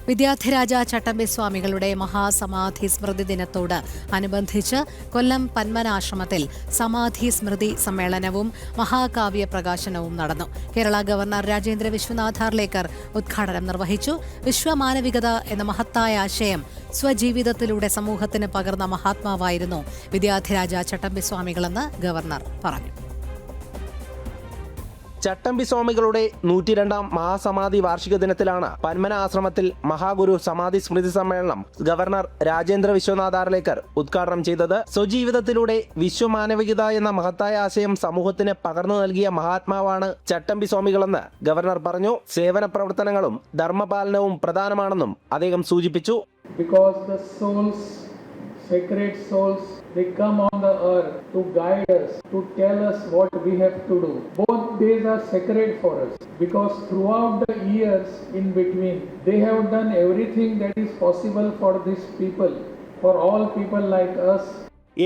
വിദ്യാധിരാജ ചട്ടമ്പി സ്വാമികളുടെ മഹാസമാധി സ്മൃതി ദിനത്തോട് അനുബന്ധിച്ച് കൊല്ലം പന്മനാശ്രമത്തിൽ സമാധി സ്മൃതി സമ്മേളനവും മഹാകാവ്യ പ്രകാശനവും നടന്നു. കേരള ഗവർണർ രാജേന്ദ്ര വിശ്വനാഥ് ആർലേക്കർ ഉദ്ഘാടനം നിർവഹിച്ചു. വിശ്വമാനവികത എന്ന മഹത്തായ ആശയം സ്വജീവിതത്തിലൂടെ സമൂഹത്തിന് പകർന്ന മഹാത്മാവായിരുന്നു വിദ്യാധിരാജ ചട്ടമ്പി സ്വാമികളെന്ന് ഗവർണർ പറഞ്ഞു. ചട്ടമ്പി സ്വാമികളുടെ 102ാം മഹാസമാധി വാർഷിക ദിനത്തിലാണ് പന്മന ആശ്രമത്തിൽ മഹാഗുരു സമാധി സ്മൃതി സമ്മേളനം ഗവർണർ രാജേന്ദ്ര വിശ്വനാഥ് ആർലേക്കർ ഉദ്ഘാടനം ചെയ്തത്. സ്വജീവിതത്തിലൂടെ വിശ്വമാനവികത എന്ന മഹത്തായ ആശയം സമൂഹത്തിന് പകർന്നു നൽകിയ മഹാത്മാവാണ് ചട്ടമ്പി സ്വാമികളെന്ന് ഗവർണർ പറഞ്ഞു. സേവന പ്രവർത്തനങ്ങളും ധർമ്മപാലനവും പ്രധാനമാണെന്നും അദ്ദേഹം സൂചിപ്പിച്ചു. Sacred souls, they come on the earth to guide us, to tell us what we have to do. Both days are sacred for us because throughout the years in between, they have done everything that is possible for these people, for all people like us.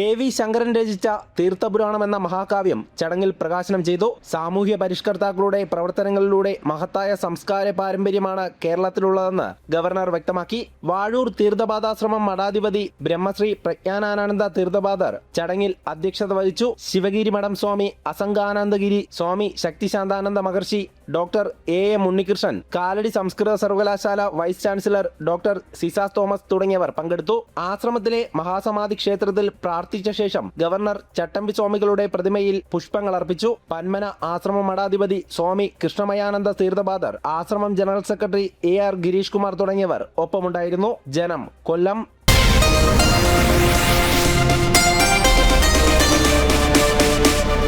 A.V. Sankaran രചിച്ച തീർത്ഥപുരാണം എന്ന മഹാകാവ്യം ചടങ്ങിൽ പ്രകാശനം ചെയ്തു. സാമൂഹ്യ പരിഷ്കർത്താക്കളുടെ പ്രവർത്തനങ്ങളിലൂടെ മഹത്തായ സംസ്കാര പാരമ്പര്യമാണ് കേരളത്തിലുള്ളതെന്ന് ഗവർണർ വ്യക്തമാക്കി. വാഴൂർ തീർത്ഥപാദാശ്രമം മഠാധിപതി ബ്രഹ്മശ്രീ പ്രജ്ഞാനാനന്ദ തീർത്ഥപാദർ ചടങ്ങിൽ അധ്യക്ഷത വഹിച്ചു. ശിവഗിരി മഠം സ്വാമി അസംഗാനന്ദഗിരി സ്വാമി ശക്തിശാന്താനന്ദ മഹർഷി, ഡോക്ടർ A.M. ഉണ്ണികൃഷ്ണൻ, കാലടി സംസ്കൃത സർവകലാശാല വൈസ് ചാൻസലർ ഡോക്ടർ സിസാസ് തോമസ് തുടങ്ങിയവർ പങ്കെടുത്തു. ആശ്രമത്തിലെ മഹാസമാധി ക്ഷേത്രത്തിൽ പ്രാർത്ഥിച്ച ശേഷം ഗവർണർ ചട്ടമ്പി സ്വാമികളുടെ പ്രതിമയിൽ പുഷ്പങ്ങൾ അർപ്പിച്ചു. പന്മന ആശ്രമ മഠാധിപതി സ്വാമി കൃഷ്ണമയാനന്ദ തീർത്ഥപാദർ, ആശ്രമം general secretary A.R. Girish Kumar തുടങ്ങിയവർ ഒപ്പമുണ്ടായിരുന്നു. ജനം, കൊല്ലം.